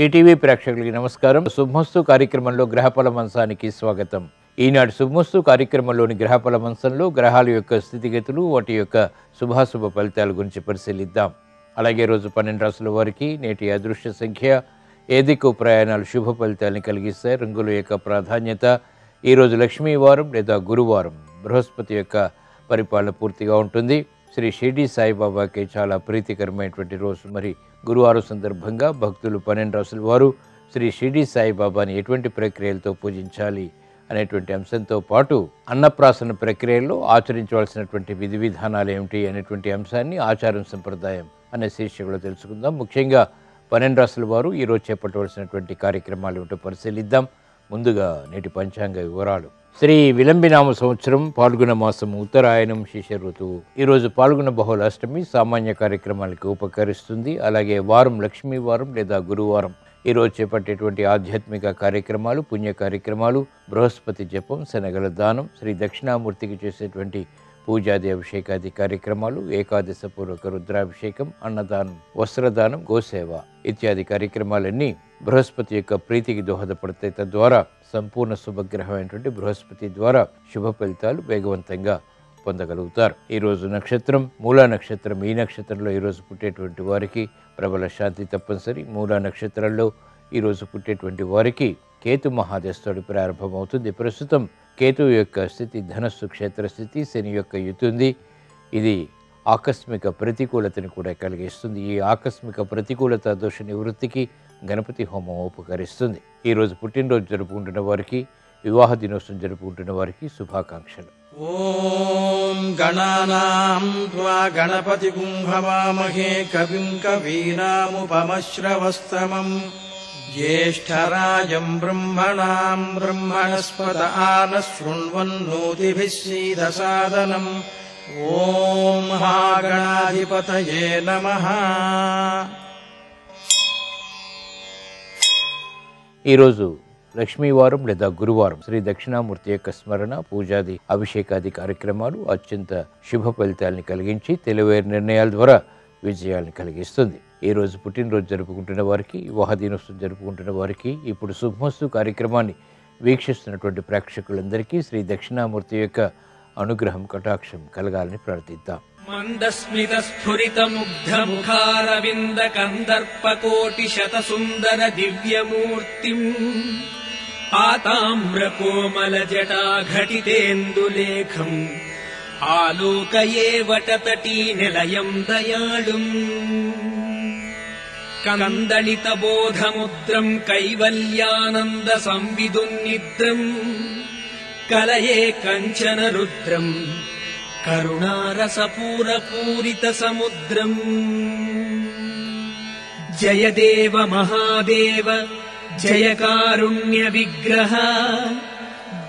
ETV ప్రేక్షకులకి నమస్కారం. శుభమస్తు కార్యక్రమంలో గ్రహఫల మంచానికి స్వాగతం. ఈనాటి శుభమస్తు కార్యక్రమంలోని గ్రహఫల మంచంలో గ్రహాల యొక్క స్థితిగతులు, వాటి యొక్క శుభాశుభ ఫలితాల గురించి పరిశీలిద్దాం. అలాగే రోజు 12 రాశుల వారికి నేటి అదృష్ట సంఖ్య, ఏ దిక్కు ప్రయాణాలు శుభ ఫలితాలను కలిగిస్తాయి, రంగుల యొక్క ప్రాధాన్యత, ఈరోజు లక్ష్మీవారం లేదా గురువారం, బృహస్పతి యొక్క పరిపాలన పూర్తిగా ఉంటుంది. శ్రీ షిరిడి సాయిబాబాకి చాలా ప్రీతికరమైనటువంటి రోజు. మరి గురువారం సందర్భంగా భక్తులు 12 రాశుల వారు శ్రీ షిరిడి సాయిబాబాని ఎటువంటి ప్రక్రియలతో పూజించాలి అనేటువంటి అంశంతో పాటు అన్నప్రాసన ప్రక్రియల్లో ఆచరించవలసినటువంటి విధి విధానాలు ఏమిటి అనేటువంటి అంశాన్ని ఆచారం సంప్రదాయం అనే శీర్షికలో తెలుసుకుందాం. ముఖ్యంగా 12 రాశుల వారు ఈరోజు చేపట్టవలసినటువంటి కార్యక్రమాలు ఏమిటో పరిశీలిద్దాం. ముందుగా నేటి పంచాంగ వివరాలు. శ్రీ విలంబినామ సంవత్సరం పాల్గొన మాసం, ఉత్తరాయణం, శిశిర ఋతువు. ఈరోజు పాల్గొన బహుళ అష్టమి సామాన్య కార్యక్రమాలకు ఉపకరిస్తుంది. అలాగే వారం లక్ష్మీవారం లేదా గురువారం. ఈరోజు చేపట్టేటువంటి ఆధ్యాత్మిక కార్యక్రమాలు, పుణ్య కార్యక్రమాలు, బృహస్పతి జపం, శనగల దానం, శ్రీ దక్షిణామూర్తికి చేసేటువంటి పూజాది అభిషేకాది కార్యక్రమాలు, ఏకాదశ పూర్వక రుద్రాభిషేకం, అన్నదానం, వస్త్రదానం, గోసేవ ఇత్యాది కార్యక్రమాలన్నీ బృహస్పతి యొక్క ప్రీతికి దోహదపడతాయి. తద్వారా సంపూర్ణ శుభగ్రహమైనటువంటి బృహస్పతి ద్వారా శుభ ఫలితాలు వేగవంతంగా పొందగలుగుతారు. ఈరోజు నక్షత్రం మూలా నక్షత్రం. ఈ నక్షత్రంలో ఈరోజు పుట్టేటువంటి వారికి ప్రబల శాంతి తప్పనిసరి. మూలా నక్షత్రంలో ఈరోజు పుట్టేటువంటి వారికి కేతు మహాదశతోడి ప్రారంభమవుతుంది. ప్రస్తుతం కేతు యొక్క స్థితి ధనస్సు క్షేత్ర స్థితి, శని యొక్క యుతి ఉంది. ఇది ఆకస్మిక ప్రతికూలతను కూడా కలిగిస్తుంది. ఈ ఆకస్మిక ప్రతికూలత దోష నివృత్తికి గణపతి హోమం ఉపకరిస్తుంది. ఈరోజు పుట్టినరోజు జరుపుకుంటున్న వారికి, వివాహ దినోత్సవం జరుపుకుంటున్న వారికి శుభాకాంక్షలు. ఓం గణానాం త్వా గణపతిం హవామహే కవిం కవీనాముపమశ్రవస్తమం జ్యేష్ఠరాజం బ్రహ్మణాం బ్రహ్మణస్పత ఆనః శృణ్వన్నోతిభిः సీదసాదనం. ఓం మహాగణాధిపతయే నమః. ఈరోజు లక్ష్మీవారం లేదా గురువారం. శ్రీ దక్షిణామూర్తి యొక్క స్మరణ, పూజాది అభిషేకాది కార్యక్రమాలు అత్యంత శుభ ఫలితాలని కలిగించి తెలివైన నిర్ణయాల ద్వారా విజయాలను కలిగిస్తుంది. ఈ రోజు పుట్టినరోజు జరుపుకుంటున్న వారికి, వివాహ దినోత్సవం జరుపుకుంటున్న వారికి, ఇప్పుడు శుభమస్తు కార్యక్రమాన్ని వీక్షిస్తున్నటువంటి ప్రేక్షకులందరికీ శ్రీ దక్షిణామూర్తి యొక్క అనుగ్రహం, కటాక్షం కలగాలని ప్రార్థిద్దాం. మందస్మిత స్ఫురిత ముగ్ధ ముఖారవింద కందర్ప కోటి శత సుందర దివ్యమూర్తిం ఆతామ్ర కోమల జటా ఘటితేందులేఖం ఆలోకయే వటతటీ నిలయం దయాళుం కందళిత బోధముద్రం కైవల్యానంద సంవిదున్నిద్రం కలయే కంచన రుద్రం కరుణారసపూరపూరిత సముద్రం. జయ దేవ మహాదేవ జయ కారుణ్య విగ్రహ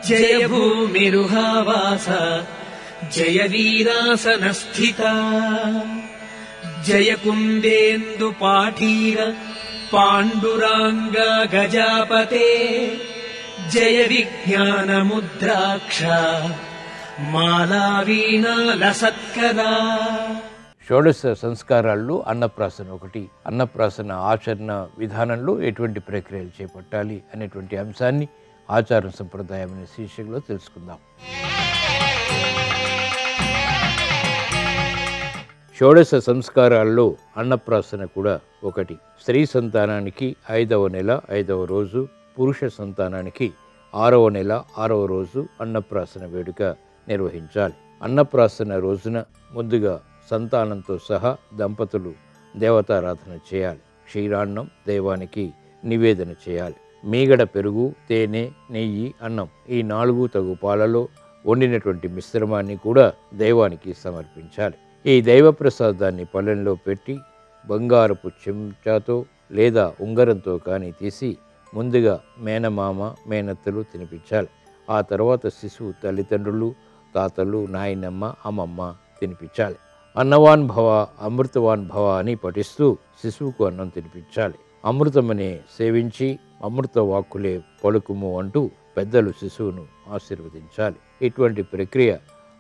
జయ భూమిరుహావాస జయ వీరాసన స్థిత జయ కుందేందు పాఠీర పాండురాంగ గజాపతే జయ విజ్ఞాన ముద్రాక్ష మాలావీణాలసత్కరా. షోడశ సంస్కారాల్లో అన్నప్రాసన ఒకటి. అన్నప్రాసన ఆచరణ విధానంలో ఎటువంటి ప్రక్రియలు చేపట్టాలి అనేటువంటి అంశాన్ని ఆచారం సంప్రదాయం అనే శీర్షికలో తెలుసుకుందాం. షోడశ సంస్కారాల్లో అన్నప్రాసన కూడా ఒకటి. స్త్రీ సంతానానికి 5వ నెల 5వ రోజు, పురుష సంతానానికి 6వ నెల 6వ రోజు అన్నప్రాసన వేడుక నిర్వహించాలి. అన్నప్రాసన రోజున ముందుగా సంతానంతో సహా దంపతులు దేవతారాధన చేయాలి. క్షీరాన్నం దైవానికి నివేదన చేయాలి. మీగడ పెరుగు, తేనె, నెయ్యి, అన్నం ఈ 4 తగు పాలలో వండినటువంటి మిశ్రమాన్ని కూడా దైవానికి సమర్పించాలి. ఈ దైవ ప్రసాదాన్ని పళ్ళెంలో పెట్టి బంగారపు చెంచాతో లేదా ఉంగరంతో కానీ తీసి ముందుగా మేనమామ, మేనత్తలు తినిపించాలి. ఆ తర్వాత శిశువు తల్లిదండ్రులు, తాతలు, నాయనమ్మ, అమ్మమ్మ తినిపించాలి. అన్నవాన్ భవ అమృతవాన్ భవ అని పఠిస్తూ శిశువుకు అన్నం తినిపించాలి. అమృతమనే సేవించి అమృత వాక్కులే పలుకుము అంటూ పెద్దలు శిశువును ఆశీర్వదించాలి. ఇటువంటి ప్రక్రియ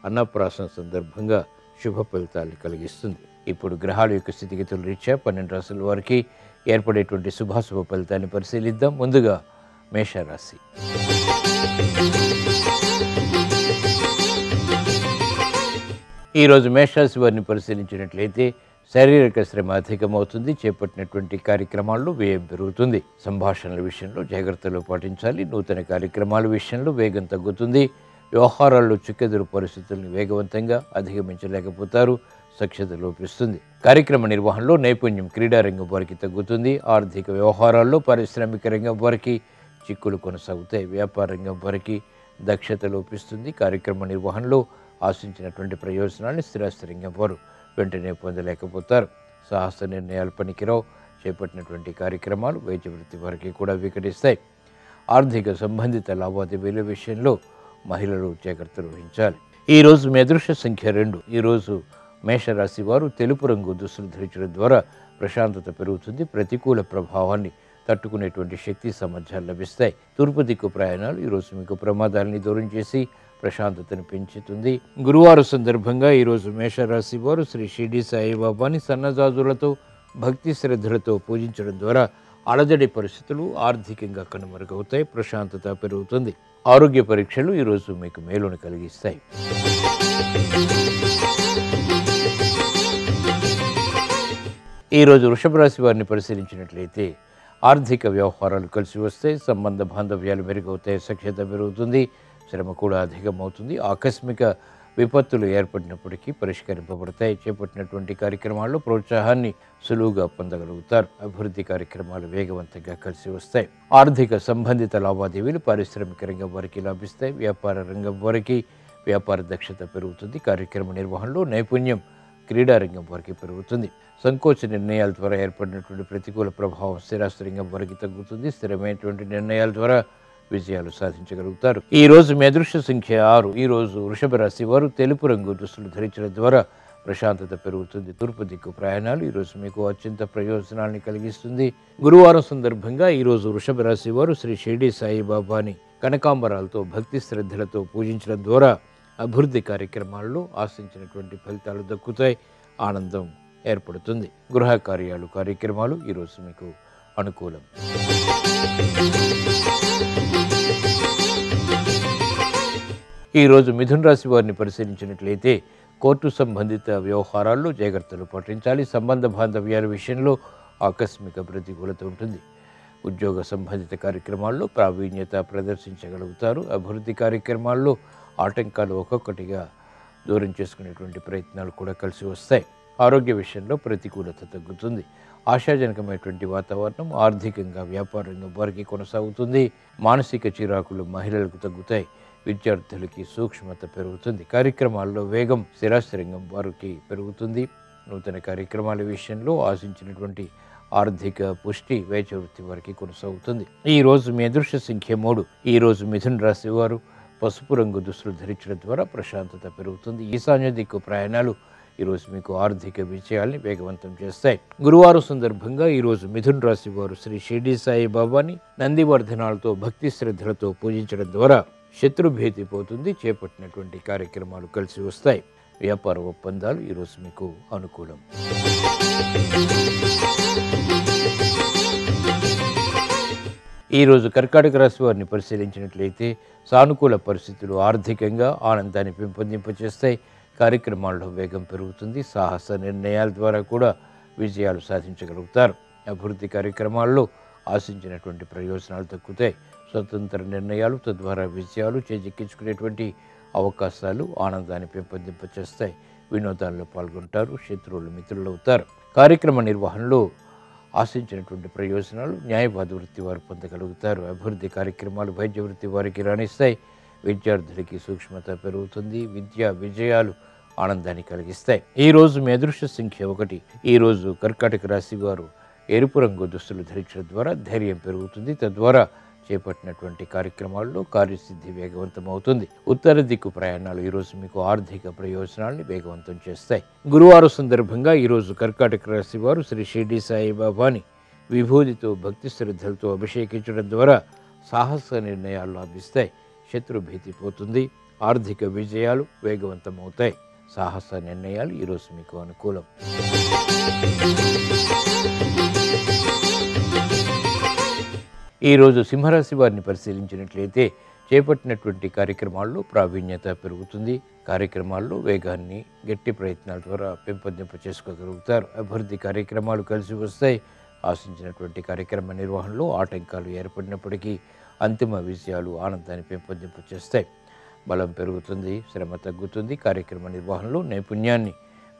అన్నప్రాసన సందర్భంగా శుభ ఫలితాలు కలిగిస్తుంది. ఇప్పుడు గ్రహాల యొక్క స్థితిగతుల రీత్యా 12 రాశుల వారికి ఏర్పడేటువంటి శుభాశుభ ఫలితాన్ని పరిశీలిద్దాం. ముందుగా మేషరాశి. ఈరోజు మేషరాశి వారిని పరిశీలించినట్లయితే శారీరక శ్రమ అధికమవుతుంది. చేపట్టినటువంటి కార్యక్రమాల్లో వ్యయం పెరుగుతుంది. సంభాషణల విషయంలో జాగ్రత్తలు పాటించాలి. నూతన కార్యక్రమాల విషయంలో వేగం తగ్గుతుంది. వ్యవహారాల్లో చుక్కెదురు పరిస్థితుల్ని వేగవంతంగా అధిగమించలేకపోతారు. సఖ్యత లోపిస్తుంది. కార్యక్రమ నిర్వహణలో నైపుణ్యం క్రీడారంగం వారికి తగ్గుతుంది. ఆర్థిక వ్యవహారాల్లో పారిశ్రామిక రంగం వారికి చిక్కులు కొనసాగుతాయి. వ్యాపార రంగం వారికి దక్షత లోపిస్తుంది. కార్యక్రమ నిర్వహణలో ఆశించినటువంటి ప్రయోజనాన్ని స్థిరాస్తి రంగం వారు వెంటనే పొందలేకపోతారు. సాహస నిర్ణయాలు పనికిరావు. చేపట్టినటువంటి కార్యక్రమాలు వైద్య వృత్తి వారికి కూడా వికటిస్తాయి. ఆర్థిక సంబంధిత లావాదేవీల విషయంలో మహిళలు జాగ్రత్తలు వహించాలి. ఈరోజు మీ అదృష్ట సంఖ్య 2. ఈరోజు మేషరాశి వారు తెలుపు రంగు దుస్తులు ధరించడం ద్వారా ప్రశాంతత పెరుగుతుంది. ప్రతికూల ప్రభావాన్ని తట్టుకునేటువంటి శక్తి సామర్థ్యాలు లభిస్తాయి. తూర్పు దిక్కు ప్రయాణాలు ఈరోజు మీకు ప్రమాదాలని దూరం చేసి ప్రశాంతతను పెంచుతుంది. గురువారం సందర్భంగా ఈరోజు మేషరాశి వారు శ్రీ షిరిడి సాయిబాబాని సన్నజాజులతో భక్తి శ్రద్ధలతో పూజించడం ద్వారా అలజడి పరిస్థితులు ఆర్థికంగా కనుమరుగవుతాయి. ప్రశాంతత పెరుగుతుంది. ఆరోగ్య పరీక్షలు ఈరోజు మీకు మేలును కలిగిస్తాయి. ఈరోజు వృషభ రాశి వారిని పరిశీలించినట్లయితే ఆర్థిక వ్యవహారాలు కలిసి వస్తాయి. సంబంధ బాంధవ్యాలు మెరుగవుతాయి. సఖ్యత పెరుగుతుంది. శ్రమ కూడా అధికమవుతుంది. ఆకస్మిక విపత్తులు ఏర్పడినప్పటికీ పరిష్కరింపబడతాయి. చేపట్టినటువంటి కార్యక్రమాల్లో ప్రోత్సాహాన్ని సులువుగా పొందగలుగుతారు. అభివృద్ధి కార్యక్రమాలు వేగవంతంగా కలిసి వస్తాయి. ఆర్థిక సంబంధిత లావాదేవీలు పారిశ్రామిక రంగం వారికి లాభిస్తాయి. వ్యాపార రంగం వారికి వ్యాపార దక్షత పెరుగుతుంది. కార్యక్రమ నిర్వహణలో నైపుణ్యం క్రీడా రంగం వారికి పెరుగుతుంది. సంకోచ నిర్ణయాల ద్వారా ఏర్పడినటువంటి ప్రతికూల ప్రభావం స్థిరాస్తి రంగం వారికి తగ్గుతుంది. స్థిరమైనటువంటి నిర్ణయాల ద్వారా విజయాలు సాధించగలుగుతారు. ఈ రోజు మీ అదృష్ట సంఖ్య 6. ఈరోజు వృషభ రాశి వారు తెలుపు రంగు దుస్తులు ధరించడం ద్వారా ప్రశాంతత పెరుగుతుంది. తూర్పు దిక్కు ప్రయాణాలు ఈరోజు మీకు అత్యంత ప్రయోజనాన్ని కలిగిస్తుంది. గురువారం సందర్భంగా ఈరోజు వృషభ రాశి వారు శ్రీ షిరిడి సాయిబాబాని కనకాంబరాలతో భక్తి శ్రద్ధలతో పూజించడం ద్వారా అభివృద్ధి కార్యక్రమాల్లో ఆశించినటువంటి ఫలితాలు దక్కుతాయి. ఆనందం ఏర్పడుతుంది. గృహ కార్యాలు కార్యక్రమాలు ఈరోజు మీకు అనుకూలం. ఈరోజు మిథున రాశి వారిని పరిశీలించినట్లయితే కోర్టు సంబంధిత వ్యవహారాల్లో జాగ్రత్తలు పాటించాలి. సంబంధ బాంధవ్యాల విషయంలో ఆకస్మిక ప్రతికూలత ఉంటుంది. ఉద్యోగ సంబంధిత కార్యక్రమాల్లో ప్రావీణ్యత ప్రదర్శించగలుగుతారు. అభివృద్ధి కార్యక్రమాల్లో ఆటంకాలు ఒక్కొక్కటిగా దూరం చేసుకునేటువంటి ప్రయత్నాలు కూడా కలిసి వస్తాయి. ఆరోగ్య విషయంలో ప్రతికూలత తగ్గుతుంది. ఆశాజనకమైనటువంటి వాతావరణం ఆర్థికంగా వ్యాపారంగా వారికి కొనసాగుతుంది. మానసిక చిరాకులు మహిళలకు తగ్గుతాయి. విద్యార్థులకి సూక్ష్మత పెరుగుతుంది. కార్యక్రమాల్లో వేగం స్థిరాస్తి రంగం వారికి పెరుగుతుంది. నూతన కార్యక్రమాల విషయంలో ఆశించినటువంటి ఆర్థిక పుష్టి వైద్య వృత్తి వారికి కొనసాగుతుంది. ఈ రోజు మీ అదృష్ట సంఖ్య 3. ఈ రోజు మిథున రాశి వారు పసుపు రంగు దుస్తులు ధరించడం ద్వారా ప్రశాంతత పెరుగుతుంది. ఈశాన్య దిక్కు ప్రయాణాలు ఈరోజు మీకు ఆర్థిక విజయాల్ని వేగవంతం చేస్తాయి. గురువారం సందర్భంగా ఈరోజు మిథున రాశి వారు శ్రీ షిరిడి సాయిబాబాని నందివర్ధనాలతో భక్తి శ్రద్ధలతో పూజించడం ద్వారా శత్రుభీతి పోతుంది. చేపట్టినటువంటి కార్యక్రమాలు కలిసి వస్తాయి. వ్యాపార ఒప్పందాలు ఈరోజు మీకు అనుకూలం. ఈరోజు కర్కాటక రాశి వారిని పరిశీలించినట్లయితే సానుకూల పరిస్థితులు ఆర్థికంగా ఆనందాన్ని పెంపొందింపచేస్తాయి. కార్యక్రమాల్లో వేగం పెరుగుతుంది. సాహస నిర్ణయాల ద్వారా కూడా విజయాలు సాధించగలుగుతారు. అభివృద్ధి కార్యక్రమాల్లో ఆశించినటువంటి ప్రయోజనాలు దక్కుతాయి. స్వతంత్ర నిర్ణయాలు తద్వారా విజయాలు చేజిక్కించుకునేటువంటి అవకాశాలు ఆనందాన్ని పెంపొందింపచేస్తాయి. వినోదాల్లో పాల్గొంటారు. శత్రువులు మిత్రులు అవుతారు. కార్యక్రమ నిర్వహణలో ఆశించినటువంటి ప్రయోజనాలు న్యాయవాద వృత్తి వారు పొందగలుగుతారు. అభివృద్ధి కార్యక్రమాలు వైద్య వృత్తి వారికి రాణిస్తాయి. విద్యార్థులకి సూక్ష్మత పెరుగుతుంది. విద్యా విజయాలు ఆనందాన్ని కలిగిస్తాయి. ఈ రోజు మీ అదృష్ట సంఖ్య 1. ఈరోజు కర్కాటక రాశి వారు ఎరుపు రంగు దుస్తులు ధరించడం ద్వారా ధైర్యం పెరుగుతుంది. తద్వారా చేపట్టినటువంటి కార్యక్రమాల్లో కార్యసిద్ధి వేగవంతం అవుతుంది. ఉత్తర దిక్కు ప్రయాణాలు ఈరోజు మీకు ఆర్థిక ప్రయోజనాల్ని వేగవంతం చేస్తాయి. గురువారం సందర్భంగా ఈరోజు కర్కాటక రాశి వారు శ్రీ షిరిడి సాయిబాబాని విభూతితో భక్తి శ్రద్ధలతో అభిషేకించడం ద్వారా సాహస నిర్ణయాలు లాభిస్తాయి. శత్రుభీతి పోతుంది. ఆర్థిక విజయాలు వేగవంతం అవుతాయి. సాహస నిర్ణయాలు ఈరోజు మీకు అనుకూలం. ఈరోజు సింహరాశి వారిని పరిశీలించినట్లయితే చేపట్టినటువంటి కార్యక్రమాల్లో ప్రావీణ్యత పెరుగుతుంది. కార్యక్రమాల్లో వేగాన్ని గట్టి ప్రయత్నాల ద్వారా పెంపొందింప చేసుకోగలుగుతారు. అభివృద్ధి కార్యక్రమాలు కలిసి వస్తాయి. ఆశించినటువంటి కార్యక్రమ నిర్వహణలో ఆటంకాలు ఏర్పడినప్పటికీ అంతిమ విజయాలు ఆనందాన్ని పెంపొందింప చేస్తాయి. బలం పెరుగుతుంది, శ్రమ తగ్గుతుంది. కార్యక్రమ నిర్వహణలో నైపుణ్యాన్ని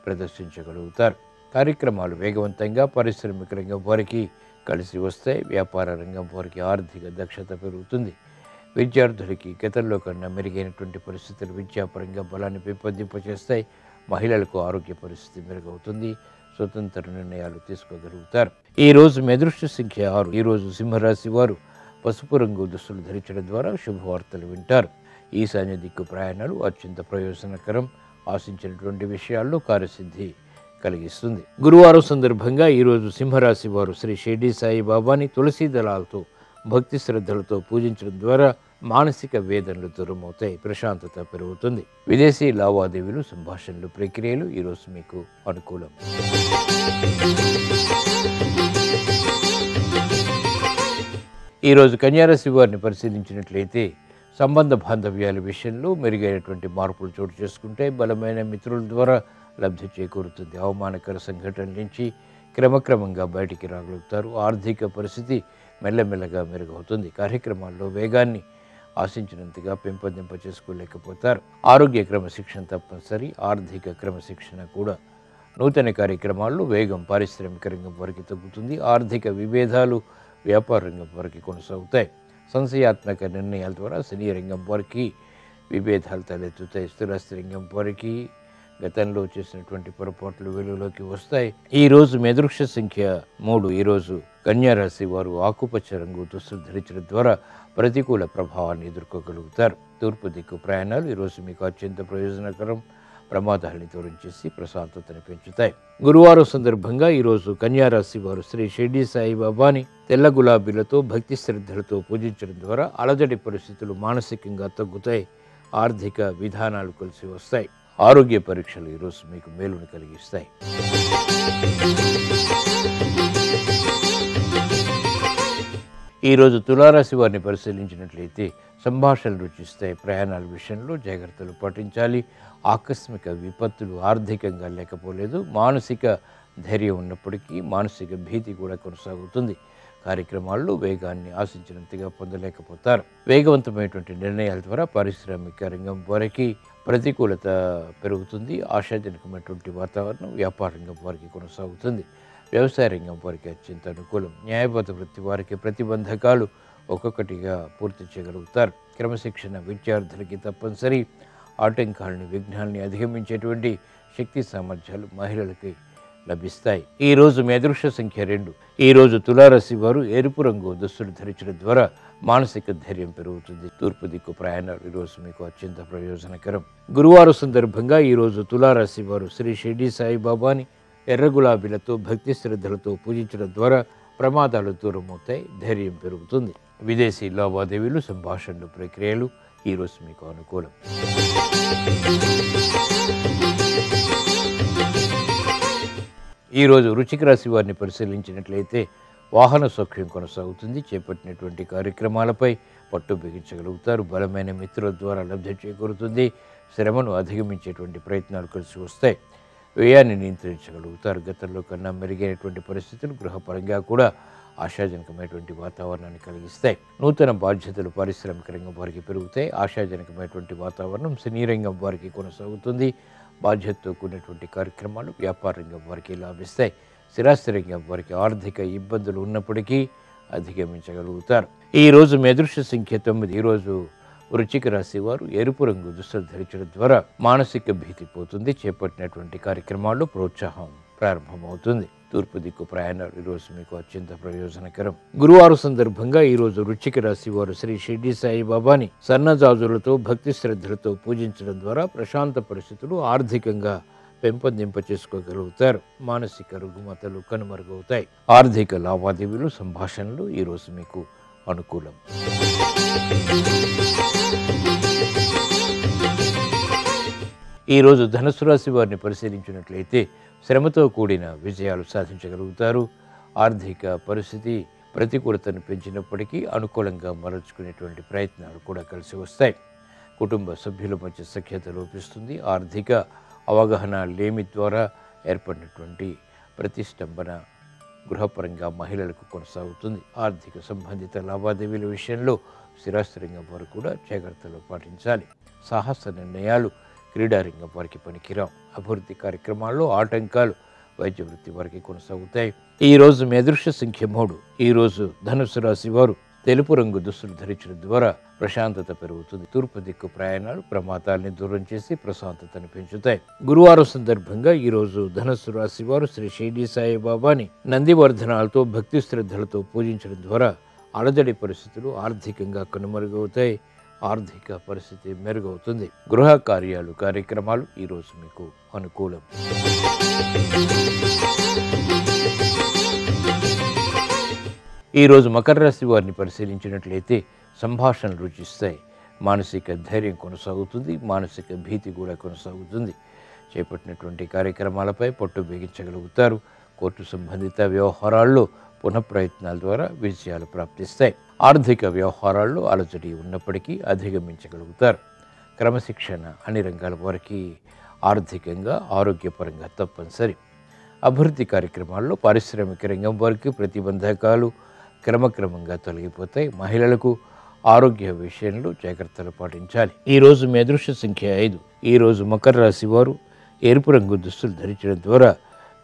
ప్రదర్శించగలుగుతారు. కార్యక్రమాలు వేగవంతంగా పారిశ్రామిక రంగం వారికి కలిసి వస్తాయి. వ్యాపార రంగం వారికి ఆర్థిక దక్షత పెరుగుతుంది. విద్యార్థులకి గతంలో కన్నా మెరుగైనటువంటి పరిస్థితులు విద్యాపరంగా బలాన్ని పెంపొందింపచేస్తాయి. మహిళలకు ఆరోగ్య పరిస్థితి మెరుగవుతుంది. స్వతంత్ర నిర్ణయాలు తీసుకోగలుగుతారు. ఈరోజు మీ అదృష్ట సంఖ్య 6. ఈరోజు సింహరాశి వారు పసుపు రంగు దుస్తులు ధరించడం ద్వారా శుభవార్తలు వింటారు. ఈశాన్య దిక్కు ప్రయాణాలు అత్యంత ప్రయోజనకరం. ఆశించినటువంటి విషయాల్లో కార్యసిద్ధి కలిగిస్తుంది. గురువారం సందర్భంగా ఈరోజు సింహరాశి వారు శ్రీ షిర్డీ సాయి బాబాని తులసి దళాలతో భక్తి శ్రద్ధలతో పూజించడం ద్వారా మానసిక వేదనలు దూరమవుతాయి. ప్రశాంతత పెరుగుతుంది. విదేశీ లావాదేవీలు, సంభాషణలు, ప్రక్రియలు ఈరోజు మీకు అనుకూలం. ఈరోజు కన్యారాశి వారిని పరిశీలించినట్లయితే సంబంధ బాంధవ్యాల విషయంలో మెరుగైనటువంటి మార్పులు చోటు చేసుకుంటే బలమైన మిత్రుల ద్వారా లబ్ధి చేకూరుతుంది. అవమానకర సంఘటనల నుంచి క్రమక్రమంగా బయటికి రాగలుగుతారు. ఆర్థిక పరిస్థితి మెల్లమెల్లగా మెరుగవుతుంది. కార్యక్రమాల్లో వేగాన్ని ఆశించినంతగా పెంపొందింప చేసుకోలేకపోతారు. ఆరోగ్య క్రమశిక్షణ తప్పనిసరి. ఆర్థిక క్రమశిక్షణ కూడా. నూతన కార్యక్రమాల్లో వేగం పారిశ్రామిక రంగం వారికి తగ్గుతుంది. ఆర్థిక విభేదాలు వ్యాపార రంగం వారికి కొనసాగుతాయి. సంశయాత్మక నిర్ణయాల ద్వారా సినీ రంగం వారికి విభేదాలు తలెత్తుతాయి. స్థిరాస్తి రంగం వారికి గతంలో చేసినటువంటి పొరపాట్లు వెలుగులోకి వస్తాయి. ఈరోజు మీ అదృష్ట సంఖ్య 3. ఈరోజు కన్యారాశి వారు ఆకుపచ్చ రంగు దుస్తులు ధరించడం ద్వారా ప్రతికూల ప్రభావాన్ని ఎదుర్కోగలుగుతారు. తూర్పు దిక్కు ప్రయాణాలు ఈరోజు మీకు అత్యంత ప్రయోజనకరం. ప్రమాదాలని దూరం చేసి ప్రశాంతతను పెంచుతాయి. గురువారం సందర్భంగా ఈరోజు కన్యారాశి వారు శ్రీ షిర్డీ సాయి బాబాని తెల్ల గులాబీలతో భక్తి శ్రద్ధలతో పూజించడం ద్వారా అలజడి పరిస్థితులు మానసికంగా తగ్గుతాయి. ఆర్థిక విధానాలు కలిసి వస్తాయి. ఆరోగ్య పరీక్షలు ఈరోజు మీకు మేలును కలిగిస్తాయి. ఈరోజు తులారాశి వారిని పరిశీలించినట్లయితే సంభాషణలు రుచిస్తాయి. ప్రయాణాల విషయంలో జాగ్రత్తలు పాటించాలి. ఆకస్మిక విపత్తులు ఆర్థికంగా లేకపోలేదు. మానసిక ధైర్యం ఉన్నప్పటికీ మానసిక భీతి కూడా కొనసాగుతుంది. కార్యక్రమాల్లో వేగాన్ని ఆశించినంతగా పొందలేకపోతారు. వేగవంతమైనటువంటి నిర్ణయాల ద్వారా పారిశ్రామిక రంగం వారికి ప్రతికూలత పెరుగుతుంది. ఆశాజనకమైనటువంటి వాతావరణం వ్యాపార రంగం వారికి కొనసాగుతుంది. వ్యవసాయ రంగం వారికి అత్యంత అనుకూలం. న్యాయబద్ధ వృత్తి వారికి ప్రతిబంధకాలు ఒక్కొక్కటిగా పూర్తి చేయగలుగుతారు. క్రమశిక్షణ విద్యార్థులకి తప్పనిసరి. ఆటంకాలని విఘ్నాలని అధిగమించేటువంటి శక్తి సామర్థ్యాలు మహిళలకి లభిస్తాయి. ఈరోజు మీ అదృష్ట సంఖ్య 2. ఈరోజు తులారాశి వారు ఎరుపు రంగు దుస్తులు ధరించడం ద్వారా మానసిక ధైర్యం పెరుగుతుంది. తూర్పు దిక్కు ప్రయాణాలు ఈరోజు మీకు అత్యంత ప్రయోజనకరం. గురువారం సందర్భంగా ఈరోజు తులారాశి వారు శ్రీ షిర్డీ సాయి బాబాని ఎర్ర గులాబీలతో భక్తి శ్రద్ధలతో పూజించడం ద్వారా ప్రమాదాలు దూరమవుతాయి. ధైర్యం పెరుగుతుంది. విదేశీ లావాదేవీలు, సంభాషణలు, ప్రక్రియలు ఈరోజు మీకు అనుకూలం. ఈరోజు వృశ్చిక రాశి వారిని పరిశీలించినట్లయితే వాహన సౌఖ్యం కొనసాగుతుంది. చేపట్టినటువంటి కార్యక్రమాలపై పట్టు బిగించగలుగుతారు. బలమైన మిత్రుల ద్వారా లబ్ధి చేకూరుతుంది. శ్రమను అధిగమించేటువంటి ప్రయత్నాలు కలిసి వస్తాయి. వ్యయాన్ని నియంత్రించగలుగుతారు. గతంలో కన్నా మెరుగైనటువంటి పరిస్థితులు గృహపరంగా కూడా ఆశాజనకమైనటువంటి వాతావరణాన్ని కలిగిస్తాయి. నూతన బాధ్యతలు పారిశ్రామిక రంగం వారికి పెరుగుతాయి. ఆశాజనకమైనటువంటి వాతావరణం సినీ రంగం వారికి కొనసాగుతుంది. బాధ్యతతో కూడినటువంటి కార్యక్రమాలు వ్యాపార రంగం వారికి లాభిస్తాయి. స్థిరాస్తి రంగం వారికి ఆర్థిక ఇబ్బందులు ఉన్నప్పటికీ అధిగమించగలుగుతారు. ఈరోజు మీ అదృష్ట సంఖ్య 9. ఈరోజు వృశ్చిక రాశి వారు ఎరుపు రంగు దుస్తులు ధరించడం ద్వారా మానసిక భీతి పోతుంది. చేపట్టినటువంటి కార్యక్రమాల్లో ప్రోత్సాహం ప్రారంభమవుతుంది. తూర్పు దిక్కు ప్రయాణాలు ఈరోజు మీకు అత్యంత ప్రయోజనకరం. గురువారం సందర్భంగా ఈరోజు వృశ్చిక రాశి వారు శ్రీ షిర్డీ సాయి బాబాని సన్నజాజులతో భక్తి శ్రద్ధలతో పూజించడం ద్వారా ప్రశాంత పరిస్థితులు ఆర్థికంగా పెంపొందింప చేసుకోగలుగుతారు. మానసిక రుగ్మతలు కనుమరుగవుతాయి. ఆర్థిక లావాదేవీలు, సంభాషణలు ఈరోజు మీకు అనుకూలం. ఈరోజు ధనుసు రాశి వారిని పరిశీలించినట్లయితే శ్రమతో కూడిన విజయాలు సాధించగలుగుతారు. ఆర్థిక పరిస్థితి ప్రతికూలతను పెంచినప్పటికీ అనుకూలంగా మరల్చుకునేటువంటి ప్రయత్నాలు కూడా కలిసి వస్తాయి. కుటుంబ సభ్యుల మధ్య సఖ్యత లోపిస్తుంది. ఆర్థిక అవగాహన లేమి ద్వారా ఏర్పడినటువంటి ప్రతిష్టంభన గృహపరంగా మహిళలకు కొనసాగుతుంది. ఆర్థిక సంబంధిత లావాదేవీల విషయంలో స్థిరాస్తిరంగం వారు కూడా జాగ్రత్తలు పాటించాలి. సాహస నిర్ణయాలు క్రీడారంగం వారికి పనికిరావు. అభివృద్ధి కార్యక్రమాల్లో ఆటంకాలు వైద్య వృత్తి వారికి కొనసాగుతాయి. ఈరోజు మీ అదృష్ట సంఖ్య 3. ఈరోజు ధనుసు రాశి వారు తెలుపు రంగు దుస్తులు ధరించడం ద్వారా ప్రశాంతత పెరుగుతుంది. తూర్పు దిక్కు ప్రయాణాలు ప్రమాదాలని దూరం చేసి ప్రశాంతతను పెంచుతాయి. గురువారం సందర్భంగా ఈరోజు ధనుసు రాశి వారు శ్రీ షిరిడి సాయిబాబాని నందివర్ధనాలతో భక్తి శ్రద్ధలతో పూజించడం ద్వారా అలజడి పరిస్థితులు ఆర్థికంగా కనుమరుగవుతాయి. ఆర్థిక పరిస్థితి మెరుగవుతుంది. గృహ కార్యాలు కార్యక్రమాలు ఈరోజు మీకు అనుకూలం. ఈరోజు మకర రాశి వారిని పరిశీలించినట్లయితే సంభాషణలు రుచిస్తాయి. మానసిక ధైర్యం కొనసాగుతుంది. మానసిక భీతి కూడా కొనసాగుతుంది. చేపట్టినటువంటి కార్యక్రమాలపై పట్టు బిగించగలుగుతారు. కోర్టు సంబంధిత వ్యవహారాల్లో పునఃప్రయత్నాల ద్వారా విజయాలు ప్రాప్తిస్తాయి. ఆర్థిక వ్యవహారాల్లో అలజడి ఉన్నప్పటికీ అధిగమించగలుగుతారు. క్రమశిక్షణ అన్ని రంగాల వారికి ఆర్థికంగా ఆరోగ్యపరంగా తప్పనిసరి. అభివృద్ధి కార్యక్రమాల్లో పారిశ్రామిక రంగం వారికి ప్రతిబంధకాలు క్రమక్రమంగా తొలగిపోతాయి. మహిళలకు ఆరోగ్య విషయంలో జాగ్రత్తలు పాటించాలి. ఈరోజు మీ అదృష్ట సంఖ్య 5. ఈరోజు మకర రాశి వారు ఎరుపు రంగు దుస్తులు ధరించడం ద్వారా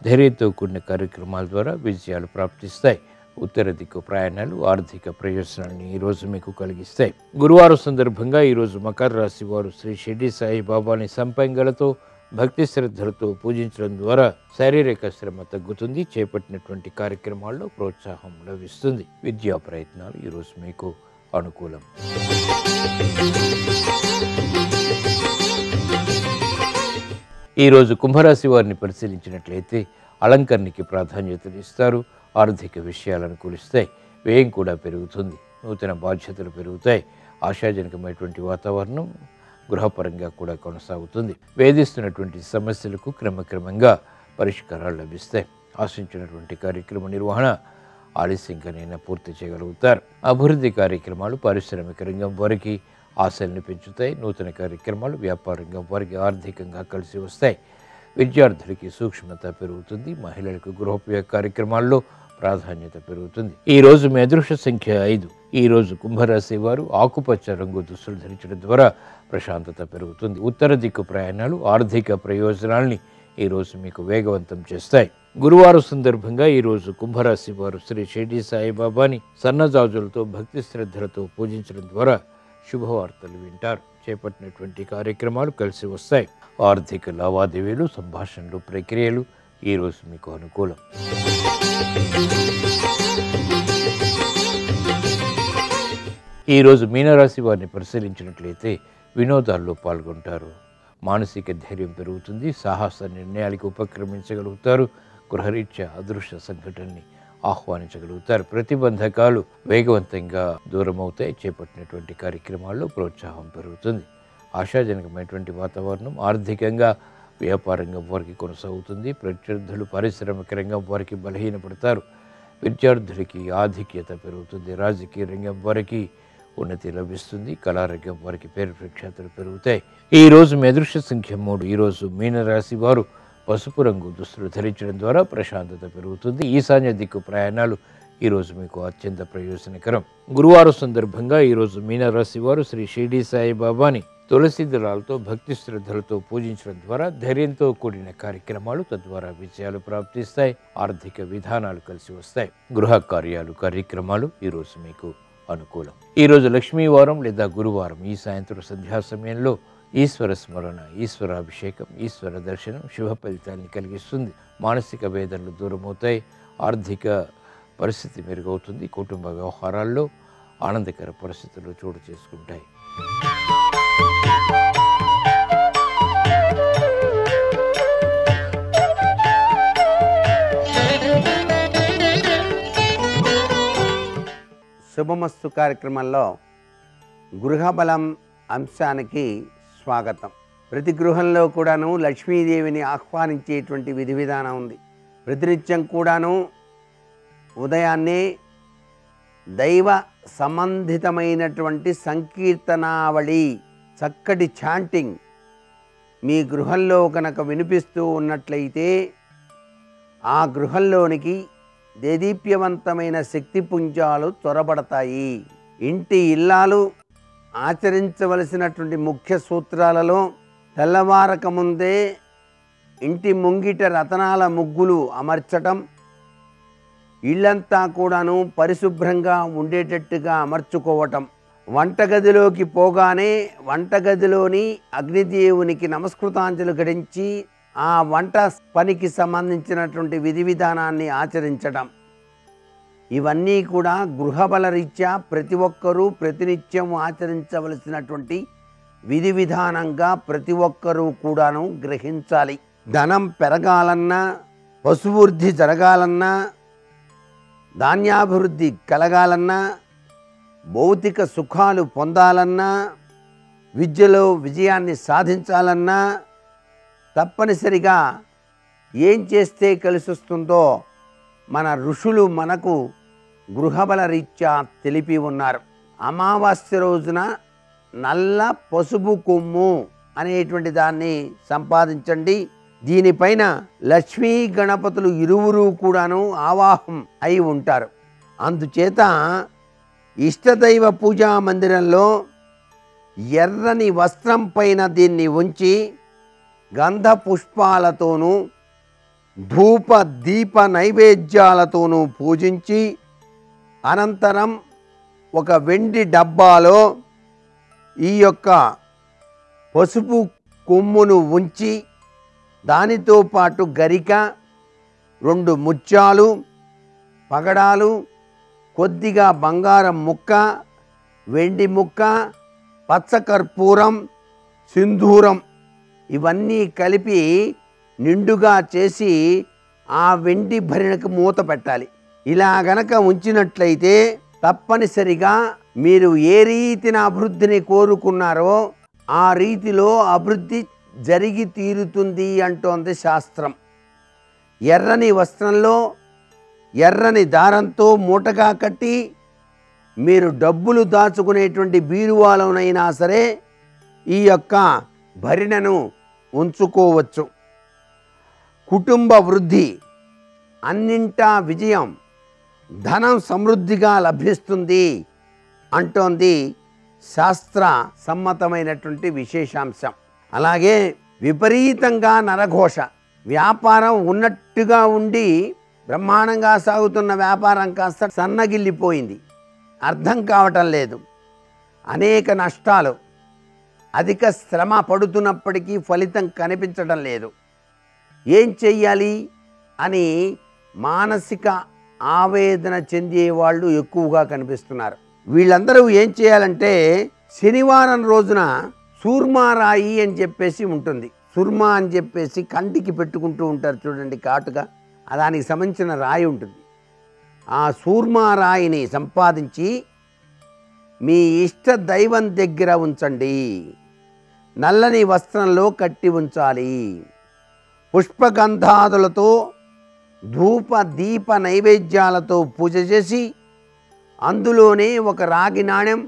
ధైర్యంతో కూడిన కార్యక్రమాల ద్వారా విజయాలు ప్రాప్తిస్తాయి. ఉత్తర దిక్కు ప్రయాణాలు ఆర్థిక ప్రయోజనాన్ని ఈరోజు మీకు కలిగిస్తాయి. గురువారం సందర్భంగా ఈరోజు మకర రాశి వారు శ్రీ షిరిడి సాయిబాబాని సంపంగలతో భక్తి శ్రద్ధలతో పూజించడం ద్వారా శారీరక శ్రమ తగ్గుతుంది. చేపట్టినటువంటి కార్యక్రమాల్లో ప్రోత్సాహం లభిస్తుంది. విద్యా ప్రయత్నాలు ఈరోజు మీకు అనుకూలం. ఈరోజు కుంభరాశి వారిని పరిశీలించినట్లయితే అలంకరణకి ప్రాధాన్యతనిస్తారు. ఆర్థిక విషయాలు అనుకూలిస్తాయి. వ్యయం కూడా పెరుగుతుంది. నూతన బాధ్యతలు పెరుగుతాయి. ఆశాజనకమైనటువంటి వాతావరణం గృహపరంగా కూడా కొనసాగుతుంది. వేధిస్తున్నటువంటి సమస్యలకు క్రమక్రమంగా పరిష్కారాలు లభిస్తాయి. ఆశించినటువంటి కార్యక్రమ నిర్వహణ ఆలస్యంగానైనా పూర్తి చేయగలుగుతారు. అభివృద్ధి కార్యక్రమాలు పారిశ్రామిక రంగం వారికి ఆశల్ని పెంచుతాయి. నూతన కార్యక్రమాలు వ్యాపార రంగం వారికి ఆర్థికంగా కలిసి వస్తాయి. విద్యార్థులకి సూక్ష్మత పెరుగుతుంది. మహిళలకు గృహోపయోగ కార్యక్రమాల్లో ప్రాధాన్యత పెరుగుతుంది. ఈరోజు మీ అదృష్ట సంఖ్య 5. ఈరోజు కుంభరాశి వారు ఆకుపచ్చ రంగు దుస్తులు ధరించడం ద్వారా ప్రశాంతత పెరుగుతుంది. ఉత్తర దిక్కు ప్రయాణాలు ఆర్థిక ప్రయోజనాల్ని ఈరోజు మీకు వేగవంతం చేస్తాయి. గురువారం సందర్భంగా ఈరోజు కుంభరాశి వారు శ్రీ షిరిడి సాయిబాబాని సన్నజాజులతో భక్తి శ్రద్ధలతో పూజించడం ద్వారా శుభవార్తలు వింటారు. చేపట్టినటువంటి కార్యక్రమాలు కలిసి వస్తాయి. ఆర్థిక లావాదేవీలు సంభాషణలు ప్రక్రియలు ఈరోజు మీకు అనుకూలం. ఈరోజు మీనరాశి వారిని పరిశీలించినట్లయితే వినోదాల్లో పాల్గొంటారు. మానసిక ధైర్యం పెరుగుతుంది. సాహస నిర్ణయాలకు ఉపక్రమించగలుగుతారు. గృహరీత్యా అదృశ్య సంఘటనని ఆహ్వానించగలుగుతారు. ప్రతిబంధకాలు వేగవంతంగా దూరమవుతాయి. చేపట్టినటువంటి కార్యక్రమాల్లో ప్రోత్సాహం పెరుగుతుంది. ఆశాజనకమైనటువంటి వాతావరణం ఆర్థికంగా వ్యాపారంగం వారికి కొనసాగుతుంది. ప్రత్యర్థులు పారిశ్రామిక రంగం వారికి బలహీనపడతారు. విద్యార్థులకి ఆధిక్యత పెరుగుతుంది. రాజకీయ రంగం వారికి ఉన్నతి లభిస్తుంది. కళారంగం వారికి పేరు ప్రఖ్యాతులు పెరుగుతాయి. ఈరోజు మీ అదృష్ట సంఖ్య 3. ఈరోజు మీనరాశి వారు పసుపు రంగు దుస్తులు ధరించడం ద్వారా ప్రశాంతత పెరుగుతుంది. ఈశాన్య దిక్కు ప్రయాణాలు ఈరోజు మీకు అత్యంత ప్రయోజనకరం. గురువారం సందర్భంగా ఈరోజు మీనరాశి వారు శ్రీ షిరిడి సాయిబాబాని తులసి దళాలతో భక్తి శ్రద్ధలతో పూజించడం ద్వారా ధైర్యంతో కూడిన కార్యక్రమాలు తద్వారా విజయాలు ప్రాప్తిస్తాయి. ఆర్థిక విధానాలు కలిసి వస్తాయి. గృహ కార్యాలు కార్యక్రమాలు ఈరోజు మీకు అనుకూలం. ఈరోజు లక్ష్మీవారం లేదా గురువారం ఈ సాయంత్రం సంధ్యా సమయంలో ఈశ్వర స్మరణ, ఈశ్వరాభిషేకం, ఈశ్వర దర్శనం శుభ ఫలితాన్ని కలిగిస్తుంది. మానసిక వేదనలు దూరమవుతాయి. ఆర్థిక పరిస్థితి మెరుగవుతుంది. కుటుంబ వ్యవహారాల్లో ఆనందకర పరిస్థితులు చోటు చేసుకుంటాయి. శుభమస్తు కార్యక్రమంలో గృహబలం అంశానికి స్వాగతం. ప్రతి గృహంలో కూడాను లక్ష్మీదేవిని ఆహ్వానించేటువంటి విధి విధానం ఉంది. ప్రతినిత్యం కూడాను ఉదయాన్నే దైవ సంబంధితమైనటువంటి సంకీర్తనావళి, చక్కటి చాంటింగ్ మీ గృహంలో కనుక వినిపిస్తూ ఉన్నట్లయితే ఆ గృహంలోనికి దేదీప్యవంతమైన శక్తిపుంజాలు చొరబడతాయి. ఇంటి ఇల్లాలు ఆచరించవలసినటువంటి ముఖ్య సూత్రాలలో తెల్లవారక ముందే ఇంటి ముంగిట రతనాల ముగ్గులు అమర్చటం, ఇల్లంతా కూడాను పరిశుభ్రంగా ఉండేటట్టుగా అమర్చుకోవటం, వంటగదిలోకి పోగానే వంటగదిలోని అగ్నిదేవునికి నమస్కృతాంజలు ఘటించి ఆ వంట పనికి సంబంధించినటువంటి విధి విధానాన్ని ఆచరించడం, ఇవన్నీ కూడా గృహబల రీత్యా ప్రతి ఒక్కరూ ప్రతినిత్యం ఆచరించవలసినటువంటి విధి విధానంగా ప్రతి ఒక్కరూ కూడాను గ్రహించాలి. ధనం పెరగాలన్నా, పశువృద్ధి జరగాలన్నా, ధాన్యాభివృద్ధి కలగాలన్నా, భౌతిక సుఖాలు పొందాలన్నా, విద్యలో విజయాన్ని సాధించాలన్నా తప్పనిసరిగా ఏం చేస్తే కలిసి వస్తుందో మన ఋషులు మనకు గృహబల రీత్యా తెలిపి ఉన్నారు. అమావాస్య రోజున నల్ల పసుపు కొమ్ము అనేటువంటి దాన్ని సంపాదించండి. దీనిపైన లక్ష్మీ గణపతులు ఇరువురు కూడాను ఆవాహం అయి ఉంటారు. అందుచేత ఇష్టదైవ పూజా మందిరంలో ఎర్రని వస్త్రం పైన దీన్ని ఉంచి గంధ పుష్పాలతోనూ ధూప దీప నైవేద్యాలతోనూ పూజించి అనంతరం ఒక వెండి డబ్బాలో ఈ యొక్క పసుపు కొమ్మును ఉంచి దానితో పాటు గరిక, 2 ముత్యాలు, పగడాలు, కొద్దిగా బంగారం ముక్క, వెండి ముక్క, పచ్చకర్పూరం, సింధూరం ఇవన్నీ కలిపి నిండుగా చేసి ఆ వెండి భరిణకు మూత పెట్టాలి. ఇలా గనక ఉంచినట్లయితే తప్పనిసరిగా మీరు ఏ రీతిన అభివృద్ధిని కోరుకున్నారో ఆ రీతిలో అభివృద్ధి జరిగి తీరుతుంది అంటోంది శాస్త్రం. ఎర్రని వస్త్రంలో ఎర్రని దారంతో మూటగా కట్టి మీరు డబ్బులు దాచుకునేటువంటి బీరువాలోనైనా సరే ఈ యొక్క భరిణను ఉంచుకోవచ్చు. కుటుంబ వృద్ధి, అన్నింటా విజయం, ధనం సమృద్ధిగా లభిస్తుంది అంటోంది శాస్త్ర సమ్మతమైనటువంటి విశేషాంశం. అలాగే విపరీతంగా నరఘోష, వ్యాపారం ఉన్నట్టుగా ఉండి బ్రహ్మాండంగా సాగుతున్న వ్యాపారం కాస్త సన్నగిల్లిపోయింది, అర్థం కావటం లేదు, అనేక నష్టాలు, అధిక శ్రమ పడుతున్నప్పటికీ ఫలితం కనిపించడం లేదు, ఏం చెయ్యాలి అని మానసిక ఆవేదన చెందేవాళ్ళు ఎక్కువగా కనిపిస్తున్నారు. వీళ్ళందరూ ఏం చేయాలంటే శనివారం రోజున సూర్మారాయి అని చెప్పేసి ఉంటుంది. సుర్మా అని చెప్పేసి కంటికి పెట్టుకుంటూ ఉంటారు చూడండి, కాటుగా, దానికి సంబంధించిన రాయి ఉంటుంది. ఆ సూర్మారాయిని సంపాదించి మీ ఇష్ట దైవం దగ్గర ఉంచండి. నల్లని వస్త్రంలో కట్టి ఉంచాలి. పుష్పగంధాదులతో ధూప దీప నైవేద్యాలతో పూజ చేసి అందులోనే ఒక రాగి నాణెం,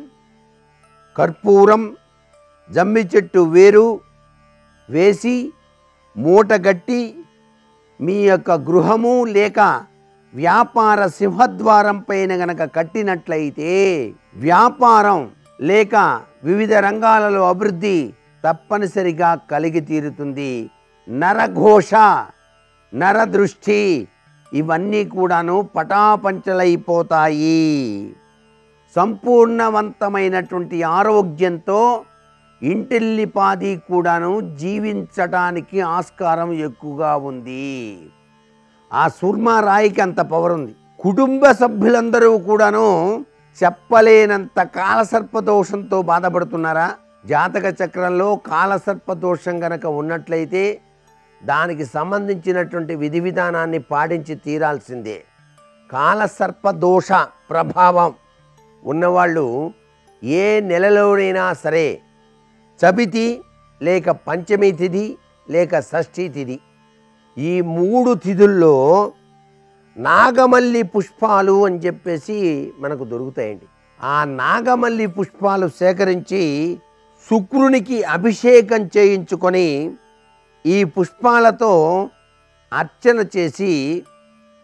కర్పూరం, జమ్మి చెట్టు వేరు వేసి మూటగట్టి మీ యొక్క గృహము లేక వ్యాపార సింహద్వారం పైన గనక కట్టినట్లయితే వ్యాపారం లేక వివిధ రంగాలలో అభివృద్ధి తప్పనిసరిగా కలిగి తీరుతుంది. నరఘోష, నరదృష్టి ఇవన్నీ కూడాను పటాపంచలైపోతాయి. సంపూర్ణవంతమైనటువంటి ఆరోగ్యంతో ఇంటిల్లిపాది కూడాను జీవించటానికి ఆస్కారం ఎక్కువగా ఉంది. ఆ సూర్మా రాయికి అంత పవర్ ఉంది. కుటుంబ సభ్యులందరూ కూడాను చెప్పలేనంత కాలసర్పదోషంతో బాధపడుతున్నారా? జాతక చక్రంలో కాలసర్పదోషం గనక ఉన్నట్లయితే దానికి సంబంధించినటువంటి విధి విధానాన్ని పాటించి తీరాల్సిందే. కాలసర్పదోష ప్రభావం ఉన్నవాళ్ళు ఏ నెలలోనైనా సరే చబితి లేక పంచమి తిథి లేక షష్ఠీ తిథి, ఈ 3 తిథుల్లో నాగమల్లి పుష్పాలు అని చెప్పేసి మనకు దొరుకుతాయండి. ఆ నాగమల్లి పుష్పాలు సేకరించి శుక్రునికి అభిషేకం చేయించుకొని ఈ పుష్పాలతో అర్చన చేసి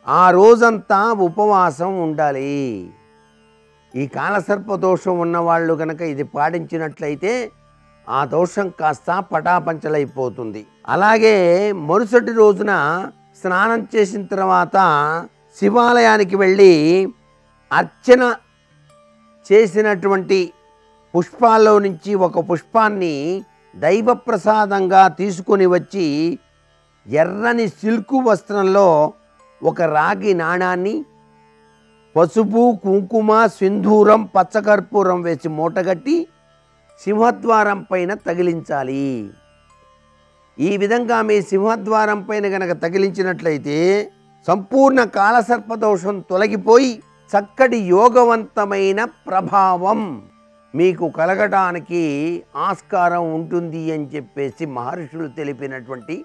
ఆ రోజంతా ఉపవాసం ఉండాలి. ఈ కాలసర్ప దోషం ఉన్నవాళ్ళు కనుక ఇది పాటించినట్లయితే ఆ దోషం కాస్త పటాపంచలైపోతుంది. అలాగే మరుసటి రోజున స్నానం చేసిన తర్వాత శివాలయానికి వెళ్ళి అర్చన చేసినటువంటి పుష్పాల్లో నుంచి ఒక పుష్పాన్ని దైవప్రసాదంగా తీసుకొని వచ్చి ఎర్రని సిల్కు వస్త్రంలో ఒక రాగి నాణాన్ని పసుపు, కుంకుమ, సింధూరం, పచ్చకర్పూరం వేసి మూటగట్టి సింహద్వారం పైన తగిలించాలి. ఈ విధంగా మీ సింహద్వారం పైన గనక తగిలించినట్లయితే సంపూర్ణ కాలసర్పదోషం తొలగిపోయి చక్కటి యోగవంతమైన ప్రభావం మీకు కలగడానికి ఆస్కారం ఉంటుంది అని చెప్పేసి మహర్షులు తెలిపినటువంటి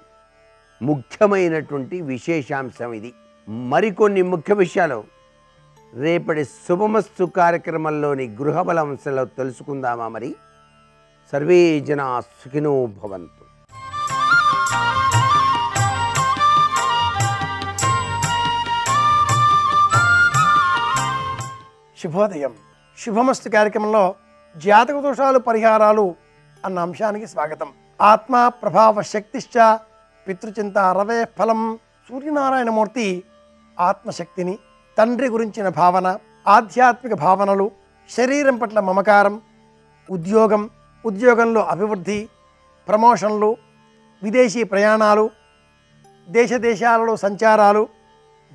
ముఖ్యమైనటువంటి విశేషాంశం ఇది. మరికొన్ని ముఖ్య విషయాలు రేపటి శుభమస్తు కార్యక్రమంలోని గృహబల అంశంలో తెలుసుకుందామా? మరి సర్వే జనా సుఖినో భవంతు. శుభోదయం. శుభమస్తు కార్యక్రమంలో జాతక దోషాలు పరిహారాలు అన్న అంశానికి స్వాగతం. ఆత్మ ప్రభావ శక్తిశ్చ పితృచింత రవే ఫలం. సూర్యనారాయణమూర్తి ఆత్మశక్తిని, తండ్రి గురించిన భావన, ఆధ్యాత్మిక భావనలు, శరీరం పట్ల మమకారం, ఉద్యోగంలో అభివృద్ధి, ప్రమోషన్లు, విదేశీ ప్రయాణాలు, దేశాలలో సంచారాలు,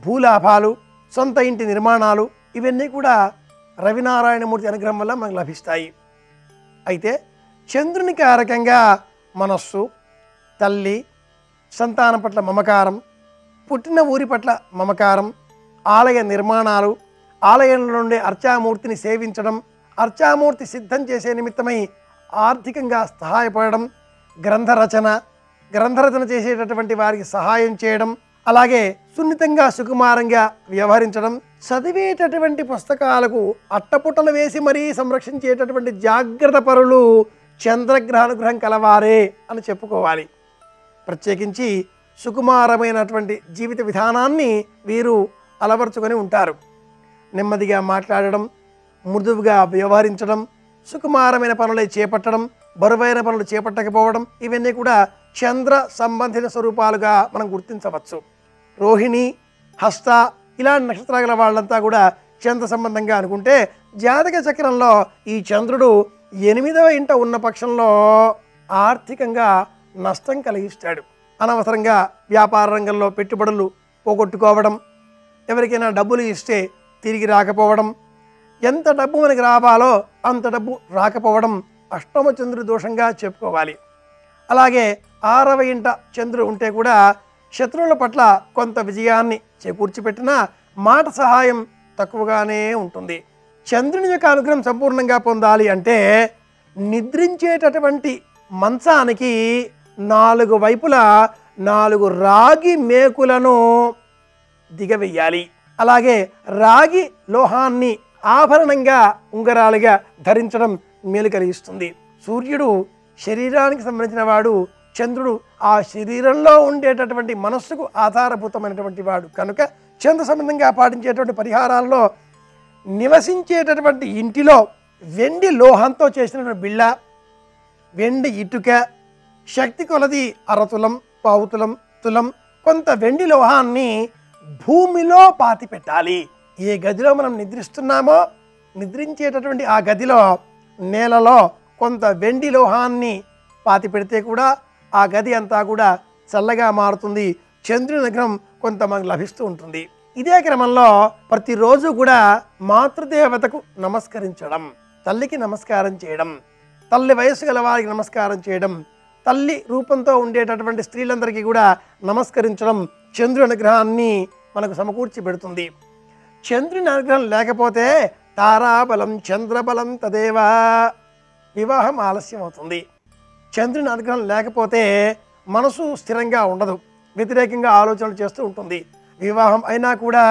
భూలాభాలు, సొంత ఇంటి నిర్మాణాలు, ఇవన్నీ కూడా రవినారాయణమూర్తి అనుగ్రహం వల్ల మనకు లభిస్తాయి. అయితే చంద్రుని కారకంగా మనస్సు, తల్లి, సంతానం పట్ల మమకారం, పుట్టిన ఊరి పట్ల మమకారం, ఆలయ నిర్మాణాలు, ఆలయంలో నుండి అర్చామూర్తిని సేవించడం, అర్చామూర్తి సిద్ధం చేసే నిమిత్తమై ఆర్థికంగా సహాయపడడం, గ్రంథరచన చేసేటటువంటి వారికి సహాయం చేయడం, అలాగే సున్నితంగా సుకుమారంగా వ్యవహరించడం, చదివేటటువంటి పుస్తకాలకు అట్టపుట్టలు వేసి మరీ సంరక్షించేటటువంటి జాగ్రత్త పరులు చంద్రగ్రహానుగ్రహం కలవారే అని చెప్పుకోవాలి. ప్రత్యేకించి సుకుమారమైనటువంటి జీవిత విధానాన్ని వీరు అలవర్చుకొని ఉంటారు. నెమ్మదిగా మాట్లాడడం, మృదువుగా వ్యవహరించడం, సుకుమారమైన పనులే చేపట్టడం, బరువైన పనులు చేపట్టకపోవడం, ఇవన్నీ కూడా చంద్ర సంబంధిత స్వరూపాలుగా మనం గుర్తించవచ్చు. రోహిణి, హస్త ఇలాంటి నక్షత్రాల గల వాళ్ళంతా కూడా చంద్ర సంబంధంగా అనుకుంటే, జాతక చక్రంలో ఈ చంద్రుడు 8వ ఇంట ఉన్న పక్షంలో ఆర్థికంగా నష్టం కలిగిస్తాడు. అనవసరంగా వ్యాపార రంగంలో పెట్టుబడులు పోగొట్టుకోవడం, ఎవరికైనా డబ్బులు ఇస్తే తిరిగి రాకపోవడం, ఎంత డబ్బు మనకి రావాలో అంత డబ్బు రాకపోవడం అష్టమ చంద్రుడి దోషంగా చెప్పుకోవాలి. అలాగే 6వ ఇంట చంద్రుడు ఉంటే కూడా శత్రువుల పట్ల కొంత విజయాన్ని చేకూర్చిపెట్టినా మాట సహాయం తక్కువగానే ఉంటుంది. చంద్రుని యొక్క అనుగ్రహం సంపూర్ణంగా పొందాలి అంటే నిద్రించేటటువంటి మంచానికి 4 వైపులా 4 రాగి మేకులను దిగవేయాలి. అలాగే రాగి లోహాన్ని ఆభరణంగా ఉంగరాలుగా ధరించడం మేలు కలిగిస్తుంది. సూర్యుడు శరీరానికి సంబంధించిన వాడు, చంద్రుడు ఆ శరీరంలో ఉండేటటువంటి మనస్సుకు ఆధారభూతమైనటువంటి వాడు కనుక చంద్ర సంబంధంగా పాటించేటువంటి పరిహారాల్లో నివసించేటటువంటి ఇంటిలో వెండి లోహంతో చేసినటువంటి బిళ్ళ, వెండి ఇటుక, శక్తి కొలది అరతులం, పావుతులం, తులం కొంత వెండి లోహాన్ని భూమిలో పాతి పెట్టాలి. ఏ గదిలో మనం నిద్రిస్తున్నామో నిద్రించేటటువంటి ఆ గదిలో నేలలో కొంత వెండి లోహాన్ని పాతి పెడితే కూడా ఆ గది అంతా కూడా చల్లగా మారుతుంది. చంద్రుని అనుగ్రహం కొంత మనకు లభిస్తూ ఉంటుంది. ఇదే క్రమంలో ప్రతిరోజు కూడా మాతృదేవతకు నమస్కరించడం, తల్లికి నమస్కారం చేయడం, తల్లి వయస్సు గల వారికి నమస్కారం చేయడం, తల్లి రూపంతో ఉండేటటువంటి స్త్రీలందరికీ కూడా నమస్కరించడం చంద్రుని అనుగ్రహాన్ని మనకు సమకూర్చి పెడుతుంది. చంద్రుని అనుగ్రహం లేకపోతే తారాబలం చంద్రబలం తదేవా, వివాహం ఆలస్యం అవుతుంది. చంద్రుని అనుగ్రహం లేకపోతే మనసు స్థిరంగా ఉండదు, వ్యతిరేకంగా ఆలోచనలు చేస్తూ ఉంటుంది. వివాహం అయినా కూడా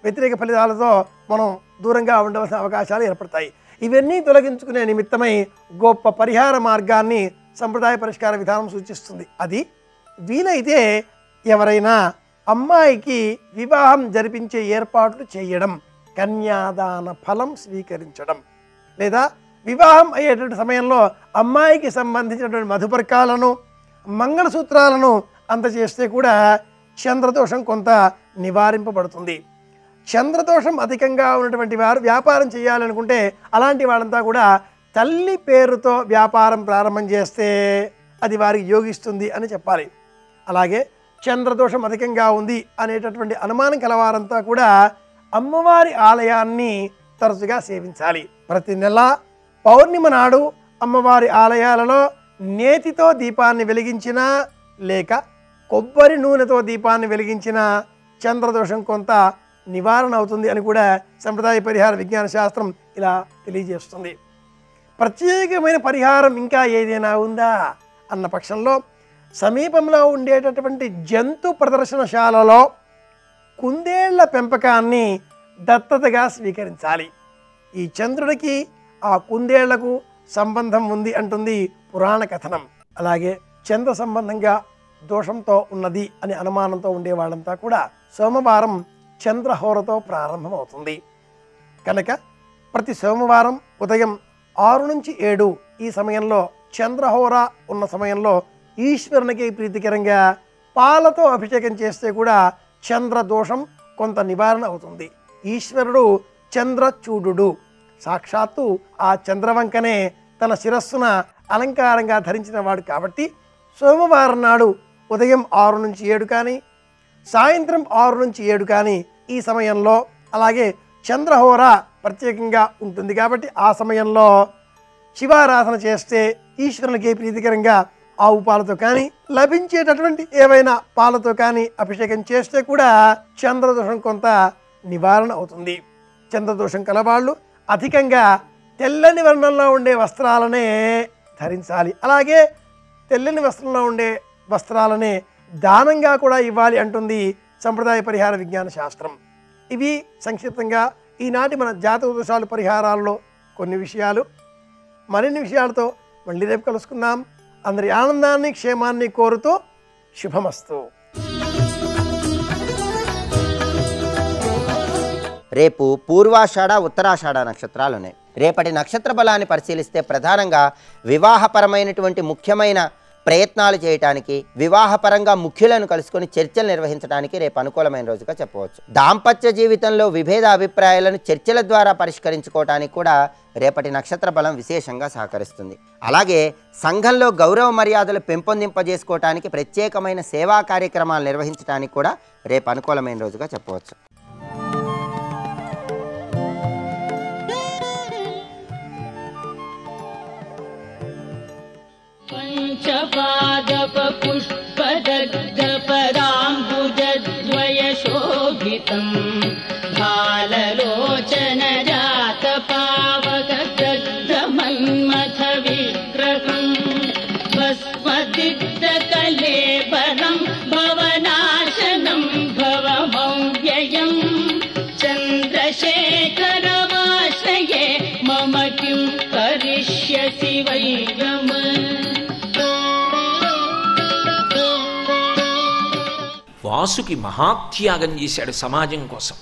వ్యతిరేక ఫలితాలతో మనం దూరంగా ఉండవలసిన అవకాశాలు ఏర్పడతాయి. ఇవన్నీ తొలగించుకునే నిమిత్తమై గొప్ప పరిహార మార్గాన్ని సంప్రదాయ పరిష్కార విధానం సూచిస్తుంది. అది వీలైతే ఎవరైనా అమ్మాయికి వివాహం జరిపించే ఏర్పాట్లు చేయడం, కన్యాదాన ఫలం స్వీకరించడం, లేదా వివాహం అయ్యేటువంటి సమయంలో అమ్మాయికి సంబంధించినటువంటి మధుపర్కాలను, మంగళసూత్రాలను అందజేస్తే కూడా చంద్రదోషం కొంత నివారింపబడుతుంది. చంద్రదోషం అధికంగా ఉన్నటువంటి వారు వ్యాపారం చేయాలనుకుంటే అలాంటి వాళ్ళంతా కూడా తల్లి పేరుతో వ్యాపారం ప్రారంభం చేస్తే అది వారికి యోగిస్తుంది అని చెప్పాలి. అలాగే చంద్రదోషం అధికంగా ఉంది అనేటటువంటి అనుమానం కలవారంతా కూడా అమ్మవారి ఆలయాన్ని తరచుగా సేవించాలి. ప్రతి నెల పౌర్ణిమ నాడు అమ్మవారి ఆలయాలలో నేతితో దీపాన్ని వెలిగించినా లేక కొబ్బరి నూనెతో దీపాన్ని వెలిగించినా చంద్రదోషం కొంత నివారణ అవుతుంది అని కూడా సంప్రదాయ పరిహార విజ్ఞాన శాస్త్రం ఇలా తెలియజేస్తుంది. ప్రత్యేకమైన పరిహారం ఇంకా ఏదైనా ఉందా అన్న పక్షంలో సమీపంలో ఉండేటటువంటి జంతు ప్రదర్శనశాలలో కుందేళ్ల పెంపకాన్ని దత్తతగా స్వీకరించాలి. ఈ చంద్రుడికి ఆ కుందేళ్లకు సంబంధం ఉంది అంటుంది పురాణ కథనం. అలాగే చంద్ర సంబంధంగా దోషంతో ఉన్నది అని అనుమానంతో ఉండే వాళ్ళంతా కూడా సోమవారం చంద్రహోరతో ప్రారంభమవుతుంది కనుక ప్రతి సోమవారం ఉదయం 6 నుంచి 7 ఈ సమయంలో చంద్రహోర ఉన్న సమయంలో ఈశ్వరునికి ప్రీతికరంగా పాలతో అభిషేకం చేస్తే కూడా చంద్రదోషం కొంత నివారణ అవుతుంది. ఈశ్వరుడు చంద్రచూడు, సాక్షాత్తు ఆ చంద్రవంకనే తన శిరస్సున అలంకారంగా ధరించిన వాడు కాబట్టి సోమవారం నాడు ఉదయం 6 నుంచి 7 కానీ సాయంత్రం 6 నుంచి 7 కానీ ఈ సమయంలో, అలాగే చంద్రహోర ప్రత్యేకంగా ఉంటుంది కాబట్టి ఆ సమయంలో శివారాధన చేస్తే ఈశ్వరునికి ప్రీతికరంగా ఆవు పాలతో కానీ లభించేటటువంటి ఏవైనా పాలతో కానీ అభిషేకం చేస్తే కూడా చంద్రదోషం కొంత నివారణ అవుతుంది. చంద్రదోషం కలవాళ్ళు అధికంగా తెల్లని వర్ణంలో ఉండే వస్త్రాలనే ధరించాలి. అలాగే తెల్లని వస్త్రంలో ఉండే వస్త్రాలనే దానంగా కూడా ఇవ్వాలి అంటుంది సంప్రదాయ పరిహార విజ్ఞాన శాస్త్రం. ఇవి సంక్షిప్తంగా ఈనాటి మన జాతక దోషాలు పరిహారాల్లో కొన్ని విషయాలు. మరిన్ని విషయాలతో మళ్ళీ రేపు కలుసుకుందాం. అందరి ఆనందాన్ని క్షేమాన్ని కోరుతూ శుభమస్తు. రేపు పూర్వాషాఢ ఉత్తరాషాఢ నక్షత్రాలు ఉన్నాయి. రేపటి నక్షత్ర బలాన్ని పరిశీలిస్తే ప్రధానంగా వివాహపరమైనటువంటి ముఖ్యమైన ప్రయత్నాలు చేయడానికి, వివాహపరంగా ముఖ్యులను కలుసుకొని చర్చలు నిర్వహించడానికి రేపు అనుకూలమైన రోజుగా చెప్పవచ్చు. దాంపత్య జీవితంలో విభేద అభిప్రాయాలను చర్చల ద్వారా పరిష్కరించుకోవడానికి కూడా రేపటి నక్షత్ర బలం విశేషంగా సహకరిస్తుంది. అలాగే సంఘంలో గౌరవ మర్యాదలు పెంపొందింపజేసుకోవడానికి, ప్రత్యేకమైన సేవా కార్యక్రమాలు నిర్వహించడానికి కూడా రేపు అనుకూలమైన రోజుగా చెప్పవచ్చు. పంచపాదపుష్పదగ్ధపదాంబుజద్వయశోభితం భాలలోచనజాతపావకదగ్ధమన్మథ విగ్రహం భస్మదిగ్ధకలేబరం భవనాశనం భవమవ్యయం చంద్రశేఖరమాశ్రయే మమ కిం కరిష్యసి వై రమ. వాసుకి మహాత్యాగం చేశాడు సమాజం కోసం.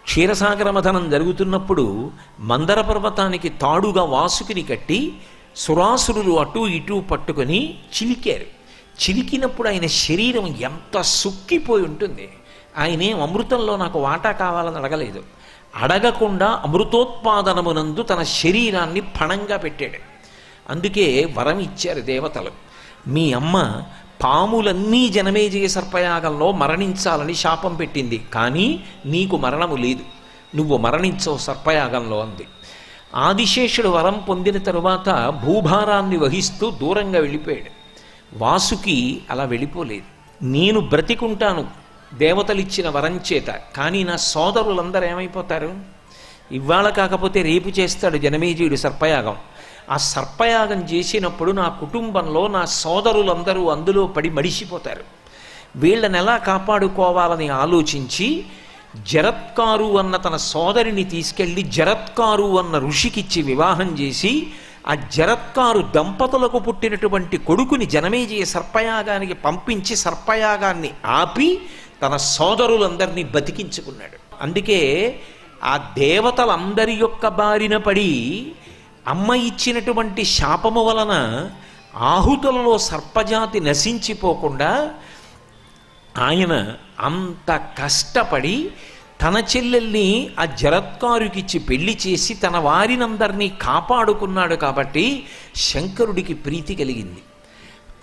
క్షీరసాగర మథనం జరుగుతున్నప్పుడు మందర పర్వతానికి తాడుగా వాసుకిని కట్టి సురాసురులు అటూ ఇటూ పట్టుకొని చిలికారు. చిలికినప్పుడు ఆయన శరీరం ఎంత సుక్కిపోయి ఉంటుంది. ఆయనేం అమృతంలో నాకు వాటా కావాలని అడగలేదు. అడగకుండా అమృతోత్పాదనమునందు తన శరీరాన్ని పణంగా పెట్టాడు. అందుకే వరం ఇచ్చారు దేవతలు. మీ అమ్మ పాములన్నీ జనమేజయ సర్పయాగంలో మరణించాలని శాపం పెట్టింది, కానీ నీకు మరణము లేదు, నువ్వు మరణించవు సర్పయాగంలో అంది. ఆదిశేషుడు వరం పొందిన తరువాత భూభారాన్ని వహిస్తూ దూరంగా వెళ్ళిపోయాడు. వాసుకి అలా వెళ్ళిపోలేదు. నేను బ్రతికుంటాను దేవతలిచ్చిన వరం చేత, కానీ నా సోదరులందరూ ఏమైపోతారు? ఇవాళ కాకపోతే రేపు చేస్తాడు జనమేజయుడు సర్పయాగం. ఆ సర్పయాగం చేసినప్పుడు నా కుటుంబంలో నా సోదరులందరూ అందులో పడి మడిసిపోతారు, వీళ్ళని ఎలా కాపాడుకోవాలని ఆలోచించి జరత్కారు అన్న తన సోదరిని తీసుకెళ్ళి జరత్కారు అన్న ఋషికిచ్చి వివాహం చేసి ఆ జరత్కారు దంపతులకు పుట్టినటువంటి కొడుకుని జనమేజయ సర్పయాగానికి పంపించి సర్పయాగాన్ని ఆపి తన సోదరులందరినీ బతికించుకున్నాడు. అందుకే ఆ దేవతలందరి యొక్క బారిన పడి అమ్మ ఇచ్చినటువంటి శాపము వలన ఆహుతులలో సర్పజాతి నశించిపోకుండా ఆయన అంత కష్టపడి తన చెల్లెల్ని ఆ జరత్కారుకిచ్చి పెళ్లి చేసి తన వారినందరినీ కాపాడుకున్నాడు. కాబట్టి శంకరుడికి ప్రీతి కలిగింది.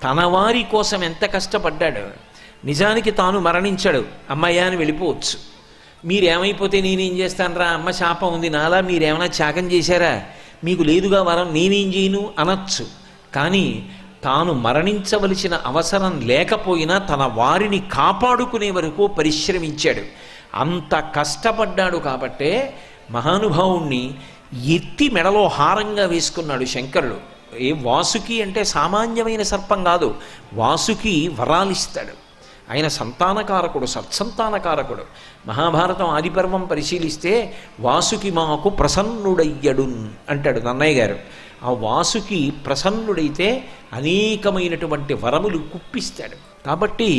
తన వారి కోసం ఎంత కష్టపడ్డాడు. నిజానికి తాను మరణించాడు, అమ్మయ్య అని వెళ్ళిపోవచ్చు. మీరేమైపోతే నేనేం చేస్తానరా, అమ్మ శాపం ఉంది, నాలా మీరేమైనా త్యాగం చేశారా, మీకు లేదుగా వరం, నేనేం చేయను అనొచ్చు. కానీ తాను మరణించవలసిన అవసరం లేకపోయినా తన వారిని కాపాడుకునే వరకు పరిశ్రమించాడు. అంత కష్టపడ్డాడు కాబట్టే మహానుభావుణ్ణి ఎత్తి మెడలో హారంగా వేసుకున్నాడు శంకరుడు. ఏ వాసుకి అంటే సామాన్యమైన సర్పం కాదు, వాసుకి వరాలిస్తాడు. ఆయన సంతానకారకుడు, సత్సంతానకారకుడు. మహాభారతం ఆదిపర్వం పరిశీలిస్తే వాసుకి మాకు ప్రసన్నుడయ్యడు అంటాడు నన్నయ్య గారు. ఆ వాసుకి ప్రసన్నుడైతే అనేకమైనటువంటి వరములు కుప్పిస్తాడు. కాబట్టి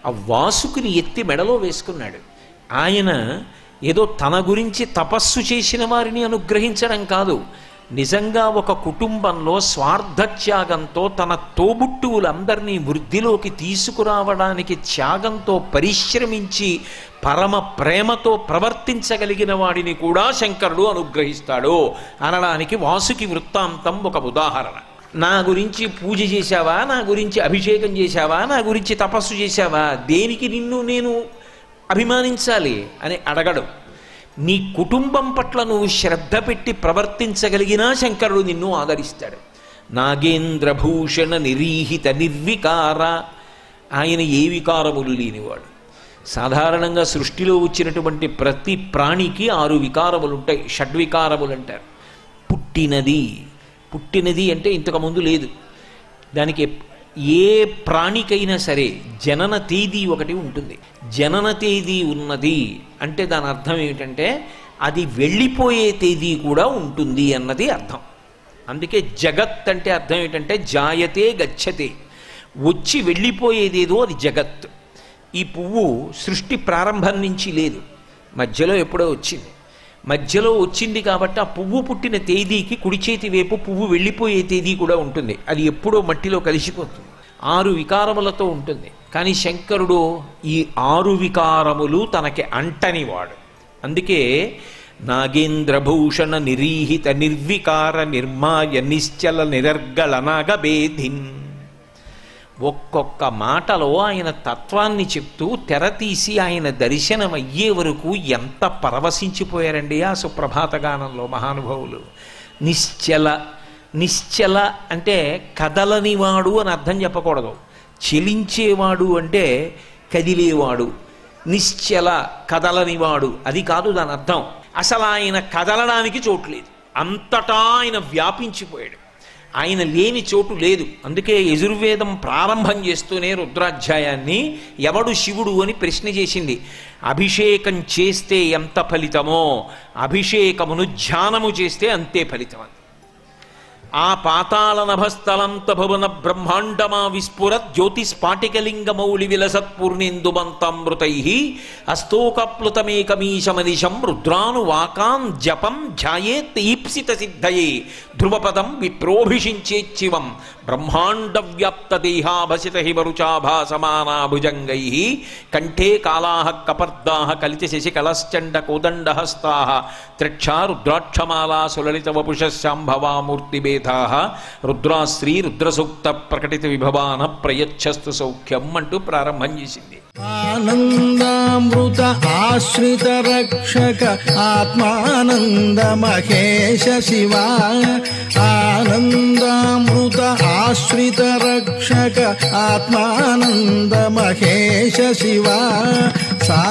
ఆ వాసుకిని ఎత్తి మెడలో వేసుకున్నాడు. ఆయన ఏదో తన గురించి తపస్సు చేసిన వారిని అనుగ్రహించడం కాదు, నిజంగా ఒక కుటుంబంలో స్వార్థత్యాగంతో తన తోబుట్టువులందరినీ వృద్ధిలోకి తీసుకురావడానికి త్యాగంతో పరిశ్రమించి పరమ ప్రేమతో ప్రవర్తించగలిగిన వాడిని కూడా శంకరుడు అనుగ్రహిస్తాడు అనడానికి వాసుకి వృత్తాంతం ఒక ఉదాహరణ. నా గురించి పూజ చేశావా, నా గురించి అభిషేకం చేశావా, నా గురించి తపస్సు చేశావా, దేనికి నిన్ను నేను అభిమానించాలి అని అడగడు. నీ కుటుంబం పట్ల నువ్వు శ్రద్ధ పెట్టి ప్రవర్తించగలిగినా శంకరుడు నిన్ను ఆదరిస్తాడు. నాగేంద్రభూషణ నిరీహిత నిర్వికార, ఆయన ఏ వికారములు లేనివాడు. సాధారణంగా సృష్టిలో వచ్చినటువంటి ప్రతి ప్రాణికి 6 వికారములు ఉంటాయి, షడ్వికారములు అంటారు. పుట్టినది అంటే ఇంతకుముందు లేదు. దానికి ఏ ప్రాణికైనా సరే జనన తేదీ ఒకటి ఉంటుంది. జనన తేదీ ఉన్నది అంటే దాని అర్థం ఏమిటంటే అది వెళ్ళిపోయే తేదీ కూడా ఉంటుంది అన్నది అర్థం. అందుకే జగత్ అంటే అర్థం ఏంటంటే జాయతే గచ్చతే, వచ్చి వెళ్ళిపోయేదేదో అది జగత్. ఈ పువ్వు సృష్టి ప్రారంభం నుంచి లేదు, మధ్యలో ఎప్పుడో వచ్చింది. మధ్యలో వచ్చింది కాబట్టి ఆ పువ్వు పుట్టిన తేదీకి కుడి చేతి వైపు పువ్వు వెళ్ళిపోయే తేదీ కూడా ఉంటుంది. అది ఎప్పుడో మట్టిలో కలిసిపోతుంది. 6 వికారములతో ఉంటుంది. కానీ శంకరుడు ఈ 6 వికారములు తనకి అంటనివాడు. అందుకే నాగేంద్రభూషణ నిరీహిత నిర్వికార నిర్మాయ నిశ్చల నిరర్గళనాగభేదిన్. ఒక్కొక్క మాటలో ఆయన తత్వాన్ని చెప్తూ తెరతీసి ఆయన దర్శనం అయ్యే వరకు ఎంత పరవశించిపోయారండి ఆ సుప్రభాత గానంలో మహానుభావులు. నిశ్చల అంటే కదలనివాడు అని అర్థం చెప్పకూడదు. చెలించేవాడు అంటే కదిలేవాడు. నిశ్చల కదలనివాడు అది కాదు దాని అర్థం. అసలు ఆయన కదలడానికి చోటు లేదు, అంతటా ఆయన వ్యాపించిపోయాడు. ఆయన లేని చోటు లేదు. అందుకే యజుర్వేదం ప్రారంభం చేస్తూనే రుద్రాధ్యాయాన్ని ఎవడు శివుడు అని ప్రశ్న చేసింది. అభిషేకం చేస్తే ఎంత ఫలితమో అభిషేకమును ధ్యానము చేస్తే అంతే ఫలితం. ఆ పాతాళ నభస్థలంత భువన బ్రహ్మాండమా విస్ఫురత్ జ్యోతిస్పాటికలింగమౌళి విలసత్పూర్ణేందుమంతామృతై అస్తోకప్లుతమేకమీశమనిశం రుద్రానువాకాన్ జపం ధ్యాయేత్ ఈప్సిత సిద్ధయే ధ్రువపదం విప్రోభిషించేచ్చివం బ్రహ్మాండ వ్యాప్త దేహాభసిత హిమరుచాభాసమానా భుజంగై కంఠే కాళాః కపర్దాః కలిత శశికళశ్చండ కోదండహస్తాః త్రక్షా రుద్రాక్షమాలా సులలిత వపుషశాంభవామూర్తిభేదాః రుద్రాశ్రీ రుద్రసూక్త ప్రకటిత విభవాన ప్రయచ్చస్తు సౌఖ్యం అంటూ ప్రారంభం చేసింది. ఆనందామృత ఆశ్రిత రక్షక ఆత్మానంద మహేశ శివ. ఆనందామృత ఆశ్రిత రక్షక ఆత్మానంద మహేశ శివ.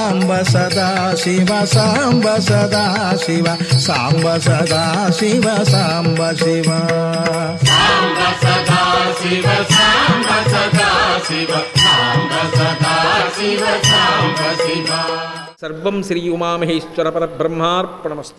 సాంబ సదా శివ సాంబ సదా శివ సాంబ సదా శివ సాంబ శివ సాంబ సదా శివ సాంబ సదా శివ సాంబ సదా శివ సాంబ శివ. సర్వం శ్రీ ఉమామహేశ్వర పరబ్రహ్మార్పణమస్తు.